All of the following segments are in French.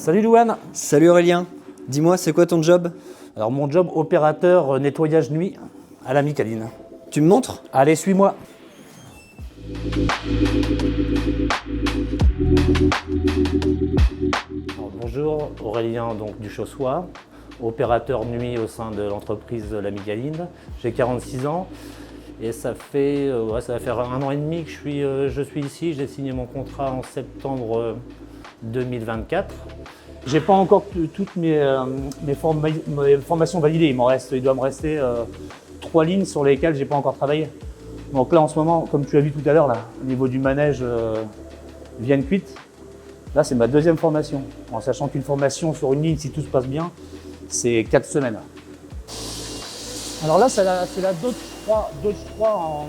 Salut Louane. Salut Aurélien, dis-moi c'est quoi ton job? Alors mon job, opérateur nettoyage nuit à la Micaline. Tu me montres? Allez, suis-moi. Bonjour, Aurélien donc, du Chaussois, opérateur nuit au sein de l'entreprise La Micaline. J'ai 46 ans et ça va faire 1 an et demi que je suis ici. J'ai signé mon contrat en septembre 2024. J'ai pas encore toutes mes formations validées. Il doit me rester 3 lignes sur lesquelles j'ai pas encore travaillé. Donc là en ce moment, comme tu as vu tout à l'heure, au niveau du manège Vienne Cuite, là c'est ma 2e formation. En sachant qu'une formation sur une ligne, si tout se passe bien, c'est 4 semaines. Alors là c'est la Dodge 3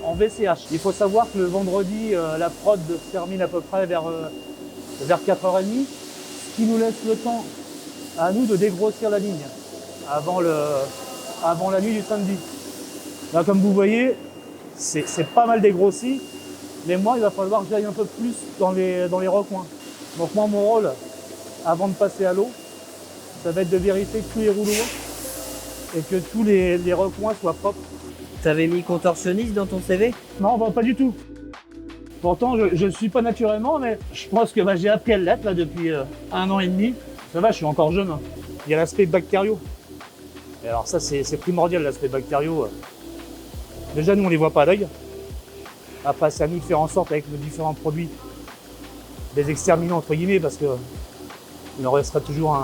en VCH. Il faut savoir que le vendredi, la prod se termine à peu près vers 4h30. Ce qui nous laisse le temps à nous de dégrossir la ligne avant la nuit du samedi. Là, comme vous voyez, c'est pas mal dégrossi, mais moi, il va falloir que j'aille un peu plus dans les recoins. Donc moi, mon rôle, avant de passer à l'eau, ça va être de vérifier que tous les rouleaux et que tous les recoins soient propres. T'avais mis contorsionniste dans ton CV? Non, bah, pas du tout. Pourtant, je ne suis pas naturellement, mais je pense que j'ai appris à l'être là, depuis 1 an et demi. Ça va, je suis encore jeune. Hein. Il y a l'aspect bactériaux. Et alors ça, c'est primordial, l'aspect bactériaux. Déjà, nous, on ne les voit pas à l'œil. Après, c'est à nous de faire en sorte, avec nos différents produits, des exterminants, entre guillemets, parce qu'il en restera toujours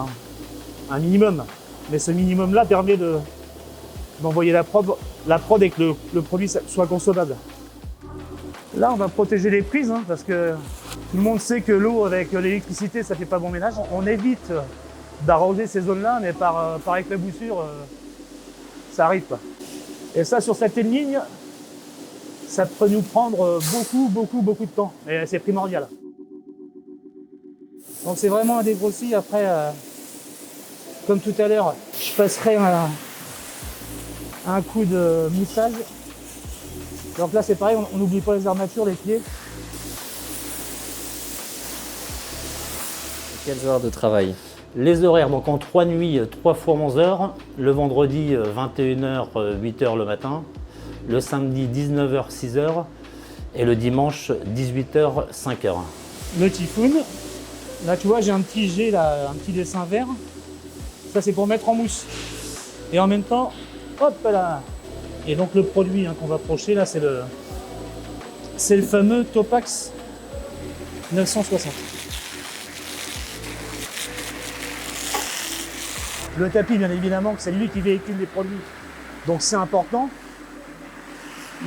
un minimum. Mais ce minimum-là permet d'envoyer la prod et que le produit soit consommable. Là, on va protéger les prises, hein, parce que tout le monde sait que l'eau avec l'électricité, ça fait pas bon ménage. On évite d'arroser ces zones-là, mais par éclaboussure, ça arrive pas. Et ça, sur cette ligne, ça peut nous prendre beaucoup de temps. Et c'est primordial. Donc c'est vraiment un dégrossi. Après, comme tout à l'heure, je passerai un coup de moussage. Donc là c'est pareil, on n'oublie pas les armatures, les pieds. Quelles heures de travail? Les horaires, donc en 3 nuits, 3 fois 11 heures. Le vendredi, 21h, 8h le matin. Le samedi, 19h, 6h. Et le dimanche, 18h, 5h. Le typhoon. Là, tu vois, j'ai un petit jet, là, un petit dessin vert. Ça, c'est pour mettre en mousse. Et en même temps, hop là. Et donc, le produit qu'on va approcher, là, c'est le fameux Topax 960. Le tapis, bien évidemment, c'est lui qui véhicule les produits. Donc, c'est important.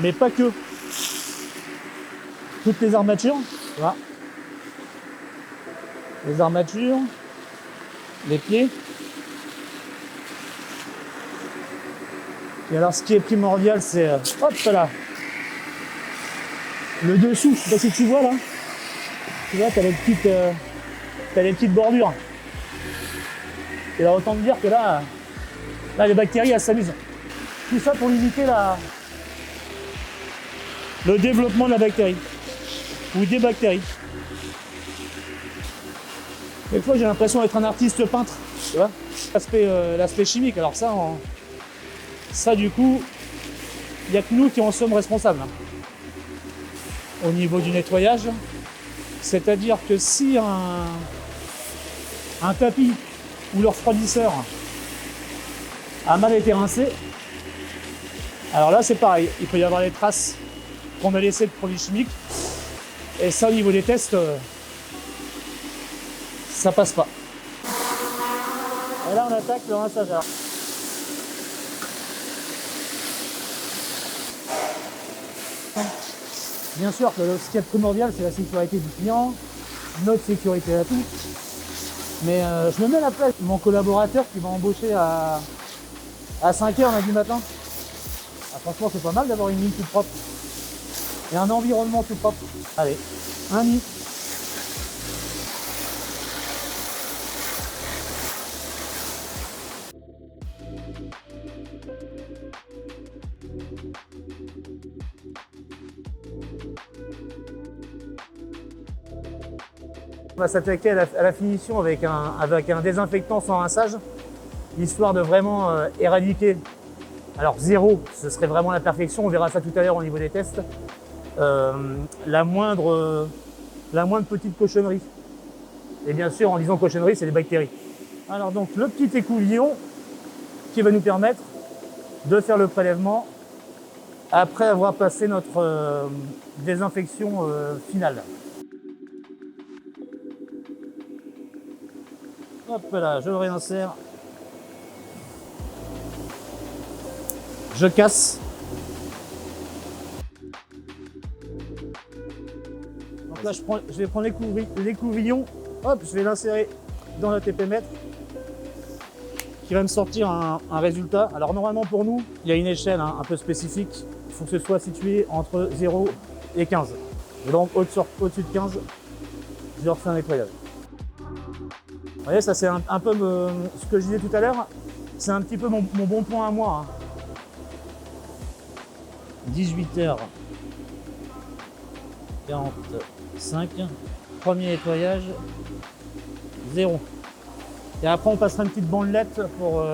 Mais pas que. Toutes les armatures, voilà. Les armatures, les pieds. Et alors, ce qui est primordial, c'est hop là, le dessous. Je sais pas si tu vois là. Tu vois, t'as les petites bordures. Et là, autant te dire que là, les bactéries, elles s'amusent. Tout ça pour limiter le développement de la bactérie ou des bactéries. Des fois, j'ai l'impression d'être un artiste peintre. Tu vois, l'aspect chimique. Alors ça, du coup, il n'y a que nous qui en sommes responsables. Au niveau du nettoyage, c'est-à-dire que si un tapis ou le refroidisseur a mal été rincé, alors là, c'est pareil. Il peut y avoir des traces qu'on a laissées de produits chimiques. Et ça, au niveau des tests, ça passe pas. Et là, on attaque le rinçage. Bien sûr que ce qui est primordial, c'est la sécurité du client, notre sécurité à tous. Mais je me mets à la place de mon collaborateur qui va embaucher à 5h du matin. Ah, franchement, c'est pas mal d'avoir une ligne toute propre et un environnement tout propre. Allez, un nid. On va s'attaquer à la finition avec un désinfectant sans rinçage, histoire de vraiment éradiquer. Alors 0, ce serait vraiment la perfection, on verra ça tout à l'heure au niveau des tests. La moindre petite cochonnerie. Et bien sûr, en disant cochonnerie, c'est les bactéries. Alors donc, le petit écouvillon qui va nous permettre de faire le prélèvement après avoir passé notre désinfection finale. Hop là, je le réinsère. Je casse. Donc là, je vais prendre l'écouvillon. Hop, je vais l'insérer dans le TP-mètre qui va me sortir un résultat. Alors normalement pour nous, il y a une échelle un peu spécifique. Il faut que ce soit situé entre 0 et 15. Et donc au-dessus de 15, je refais un nettoyage. Vous voyez, ça c'est un peu ce que je disais tout à l'heure. C'est un petit peu mon bon point à moi. 18h45. Premier nettoyage. 0. Et après, on passera une petite bandelette pour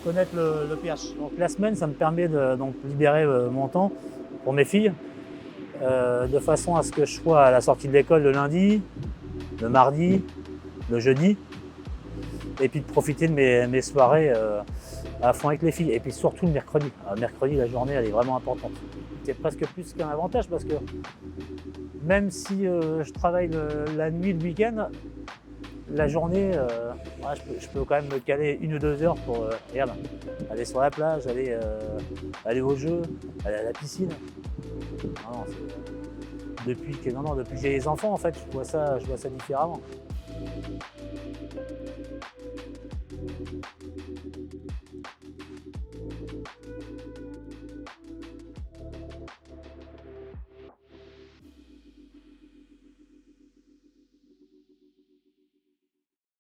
connaître le pH. Donc la semaine, ça me permet de libérer mon temps pour mes filles, de façon à ce que je sois à la sortie de l'école le lundi, le mardi, le jeudi, et puis de profiter de mes soirées à fond avec les filles. Et puis surtout le mercredi. Mercredi, la journée, elle est vraiment importante. C'est presque plus qu'un avantage parce que même si je travaille la nuit, le week-end, la journée, je peux quand même me caler 1 ou 2 heures pour aller sur la plage, aller au jeu, aller à la piscine. Depuis que j'ai les enfants, en fait, je vois ça différemment.